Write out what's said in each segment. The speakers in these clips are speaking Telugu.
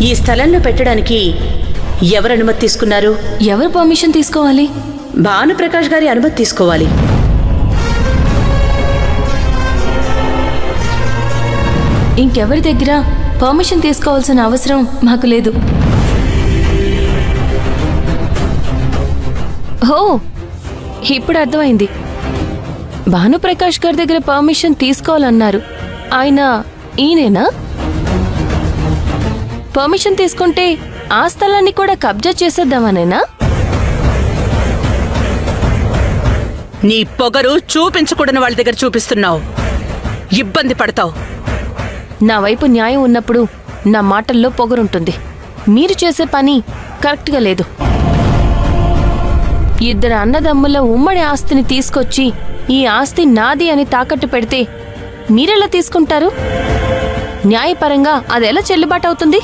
ఈ స్థలంలో పెట్టడానికి ఎవరు అనుమతి తీసుకున్నారు? ఎవరు పర్మిషన్ తీసుకోవాలి? భానుప్రకాష్ గారి అనుమతి తీసుకోవాలి. ఇంకెవరి దగ్గర పర్మిషన్ తీసుకోవాల్సిన అవసరం మాకు లేదు. హో, ఇప్పుడు అర్థమైంది. భానుప్రకాష్ గారి దగ్గర పర్మిషన్ తీసుకోవాలన్నారు. ఆయన ఈయనేనా? పర్మిషన్ తీసుకుంటే ఆ స్థలాన్ని కూడా కబ్జా చేసేద్దామనేనా? నీ పొగరు చూపించకూడని వాళ్ళ దగ్గర చూపిస్తున్నావు. ఇబ్బంది పడతావు. నా వైపు న్యాయం ఉన్నప్పుడు నా మాటల్లో పొగరుంటుంది. మీరు చేసే పని కరెక్ట్గా లేదు. ఇద్దరు అన్నదమ్ముల ఉమ్మడి ఆస్తిని తీసుకొచ్చి ఈ ఆస్తి నాది అని తాకట్టు పెడితే మీరెలా తీసుకుంటారు? న్యాయపరంగా అదెలా చెల్లుబాటు అవుతుంది?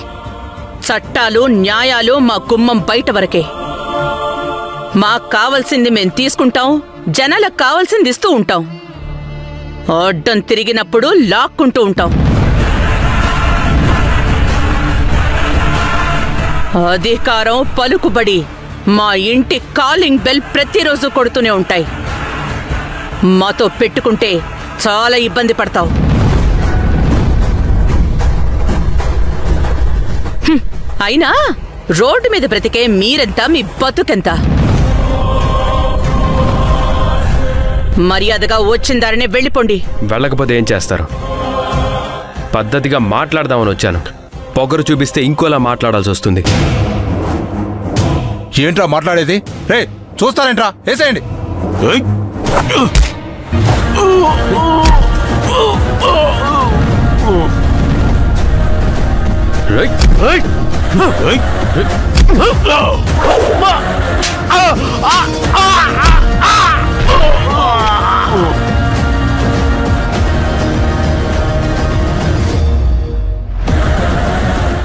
చట్టాలు న్యాయాలు మా గుమ్మం బయట వరకే. మాకు కావాల్సింది మేం తీసుకుంటాం, జనాలకు కావాల్సింది ఇస్తూ ఉంటాం. అడ్డం తిరిగినప్పుడు లాక్కుంటూ ఉంటాం. అధికారం, పలుకుబడి మా ఇంటి కాలింగ్ బెల్ ప్రతిరోజు కొడుతూనే ఉంటాయి. మాతో పెట్టుకుంటే చాలా ఇబ్బంది పడతావు. అయినా రోడ్డు మీద బ్రతికే మీరెంత, మీ బతుకెంత? మర్యాదగా వచ్చిన దారినే వెళ్ళిపోండి. వెళ్ళకపోతే ఏం చేస్తారు? పద్ధతిగా మాట్లాడదామని వచ్చాను. పొగరు చూపిస్తే ఇంకోలా మాట్లాడాల్సి వస్తుంది. ఏంట్రా మాట్లాడేది? రే చూస్తారేంట్రా? వేసేయండి.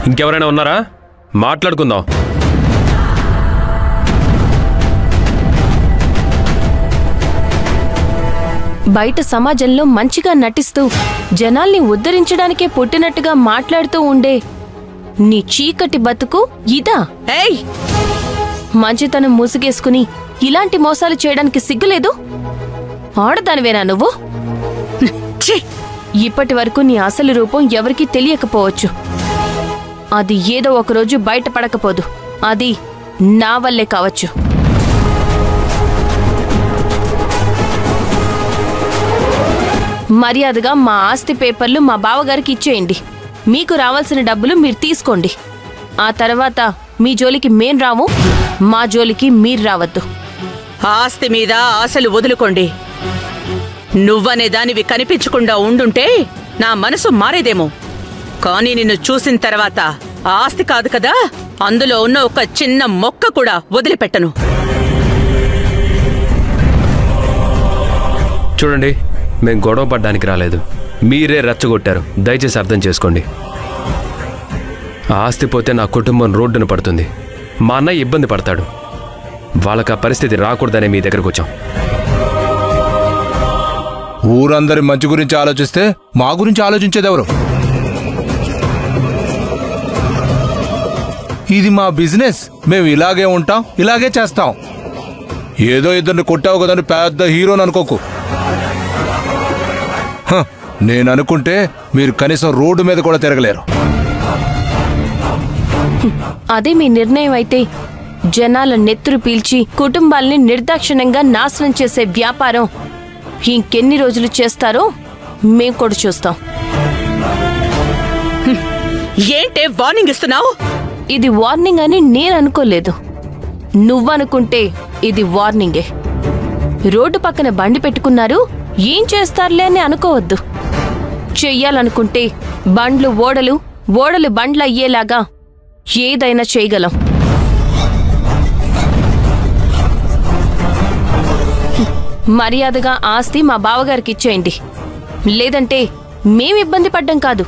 ఇంకెవరైనా ఉన్నారా? మాట్లాడుకుందాం. బయట సమాజంలో మంచిగా నటిస్తూ జనాల్ని ఉద్ధరించడానికే పుట్టినట్టుగా మాట్లాడుతూ ఉండే నీ చీకటి బతుకు ఇదా? ఏయ్, మంచితనం మూసుగేసుకుని ఇలాంటి మోసాలు చేయడానికి సిగ్గులేదు? ఆడదానివేనా నువ్వు? ఇప్పటి వరకు నీ అసలు రూపం ఎవరికీ తెలియకపోవచ్చు. అది ఏదో ఒకరోజు బయటపడకపోదు. అది నా వల్లే కావచ్చు. మర్యాదగా మా ఆస్తి పేపర్లు మా బావగారికి ఇచ్చేయండి. మీకు రావాల్సిన డబ్బులు మీరు తీసుకోండి. ఆ తర్వాత మీ జోలికి మేం రాము, మా జోలికి మీరు రావద్దు. ఆస్తి మీద ఆశలు వదులుకోండి. నువ్వనే దానివి కనిపించకుండా ఉండుంటే నా మనసు మారేదేమో. కానీ నిన్ను చూసిన తర్వాత ఆస్తి కాదు కదా, అందులో ఉన్న ఒక చిన్న మొక్క కూడా వదిలిపెట్టను. చూడండి, మేం గొడవ పడ్డానికి రాలేదు. మీరే రెచ్చగొట్టారు. దయచేసి అర్థం చేసుకోండి. ఆస్తి పోతే నా కుటుంబం రోడ్డున పడుతుంది. మా అన్నయ్య ఇబ్బంది పడతాడు. వాళ్ళకి ఆ పరిస్థితి రాకూడదనే మీ దగ్గరకు వచ్చాం. ఊరందరి మంచి గురించి ఆలోచిస్తే మా గురించి ఆలోచించేదెవరు? ఇది మా బిజినెస్. మేము ఇలాగే ఉంటాం, ఇలాగే చేస్తాం. ఏదో ఇద్దరిని కొట్టావు కదని పెద్ద హీరోని అనుకోకు. నేను అనుకుంటే మీరు కనీసం రోడ్డు మీద కూడా తిరగలేరు. అదే మీ నిర్ణయం అయితే జనాల నెత్తురు పీల్చి కుటుంబాల్ని నిర్దాక్షిణ్యంగా నాశనం చేసే వ్యాపారం ఇంకెన్ని రోజులు చేస్తారో మేం కూడా చూస్తాం. ఏంటే వార్నింగ్ ఇస్తున్నావు? ఇది వార్నింగ్ అని నేను అనుకోలేదు. నువ్వనుకుంటే ఇది వార్నింగే. రోడ్డు పక్కన బండి పెట్టుకున్నారు, ఏం చేస్తారులే అని అనుకోవద్దు. చెయ్యాలనుకుంటే బండ్లు ఓడలు, ఓడలు బండ్లు అయ్యేలాగా ఏదైనా చేయగలం. మర్యాదగా ఆస్తి మా బావగారికి ఇచ్చేయండి. లేదంటే మేం ఇబ్బంది పడ్డం కాదు,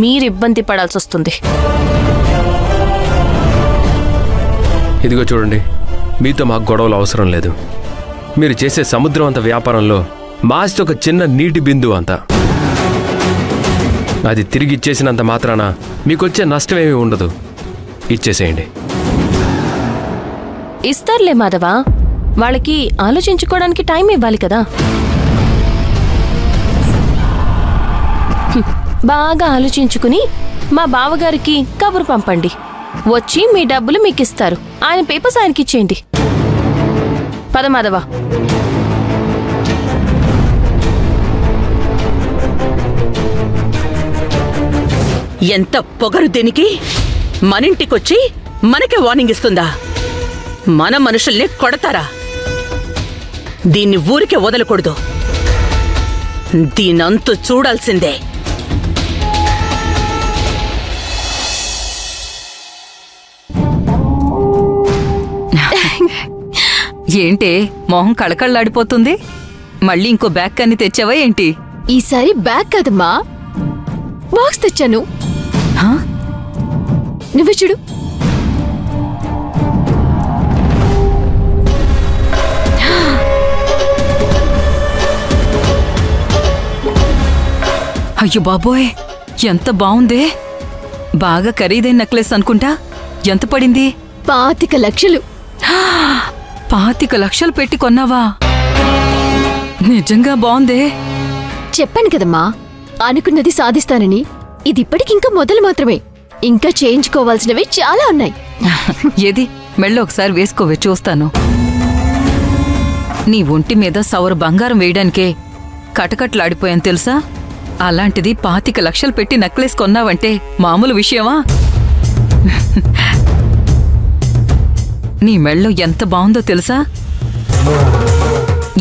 మీరు ఇబ్బంది పడాల్సి వస్తుంది. ఇదిగో చూడండి, మీతో మాకు గొడవలు అవసరం లేదు. మీరు చేసే సముద్రం అంత వ్యాపారంలో మా ఆస్తి ఒక చిన్న నీటి బిందువు అంతా. అది తిరిగి ఇచ్చేసినంత మాత్రాన మీకొచ్చే నష్టమేమీ ఉండదు. ఇచ్చేసేయండి. ఇస్తారులే మాధవ, వాళ్ళకి ఆలోచించుకోవడానికి టైం ఇవ్వాలి కదా. బాగా ఆలోచించుకుని మా బావగారికి కబురు పంపండి. వచ్చి మీ డబ్బులు మీకు ఇస్తారు. ఆయన పేపర్స్ ఆయనకి ఇచ్చేయండి. పద మాధవ. ఎంత పొగరు దీనికి! మనింటికొచ్చి మనకే వార్నింగ్ ఇస్తుందా? మన మనుషుల్ని కొడతారా? దీన్ని ఊరికే వదలకూడదు. దీనంతు చూడాల్సిందే. ఏంటే మొహం కళకళ్ళాడిపోతుంది? మళ్ళీ ఇంకో బ్యాగ్ కన్ని తెచ్చావా ఏంటి? ఈసారి బ్యాగ్ కాదమ్మా, బాక్స్ తెచ్చాను. నువ్వు చూడు. అయ్యో బాబోయ్, ఎంత బావుందే! బాగా ఖరీదైన నెక్లెస్ అనుకుంటా. ఎంత పడింది? 25 లక్షలు. 25 లక్షలు పెట్టి కొన్నావా? నిజంగా బావుందే. చెప్పాను కదమ్మా, అనుకున్నది సాధిస్తానని. ఇది ఇప్పటికింకా మొదలు మాత్రమే. ఇంకా చేయించుకోవాల్సినవి చాలా ఉన్నాయి. ఏది మెళ్ళో ఒకసారి వేసుకోవే, చూస్తాను. నీ ఒంటి మీద సవరు బంగారం వేయడానికే కటకట్లాడిపోయాను తెలుసా? అలాంటిది 25 లక్షలు పెట్టి నెక్లెస్ కొన్నావంటే మామూలు విషయమా? నీ మెళ్ళో ఎంత బాగుందో తెలుసా?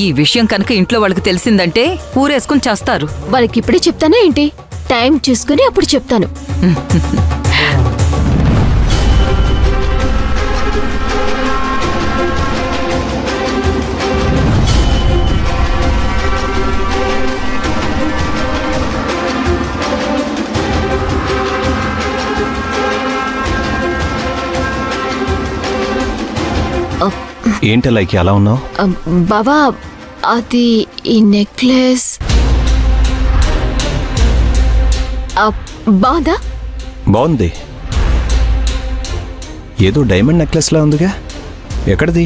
ఈ విషయం కనుక ఇంట్లో వాళ్ళకి తెలిసిందంటే ఊరేసుకుని చేస్తారు. వాళ్ళకి ఇప్పుడే చెప్తానా ఏంటి? టైం చూసుకుని అప్పుడు చెప్తాను. ఏంటలైకి అలా ఉన్నావు? బావా, అది ఈ నెక్లెస్ బాగుందా? బాగుంది. ఏదో డైమండ్ నెక్లెస్ లా ఉందిగా, ఎక్కడిది?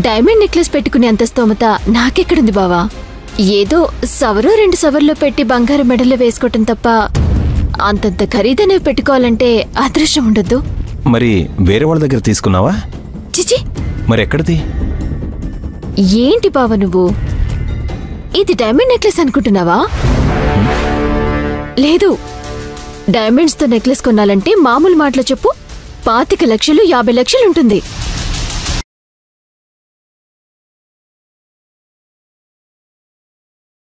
డైమండ్ నెక్లెస్ పెట్టుకునే అంత స్తోమత నాకెక్కడుంది బావా? ఏదో సవరో 2 సవర్లో పెట్టి బంగారు మెడల్లో వేసుకోవటం తప్ప అంతంత ఖరీదనేవి పెట్టుకోవాలంటే అదృష్టం ఉండొద్దు. మరి వేరే వాళ్ళ దగ్గర తీసుకున్నావా? చిచి, మరి ఎక్కడిది? ఏంటి బావ నువ్వు? ఇది డైమండ్ నెక్లెస్ అనుకుంటున్నావా? లేదు, డైమండ్స్తో నెక్లెస్ కొనాలంటే మామూలు మాటలో చెప్పు 25 లక్షలు 50 లక్షలు ఉంటుంది.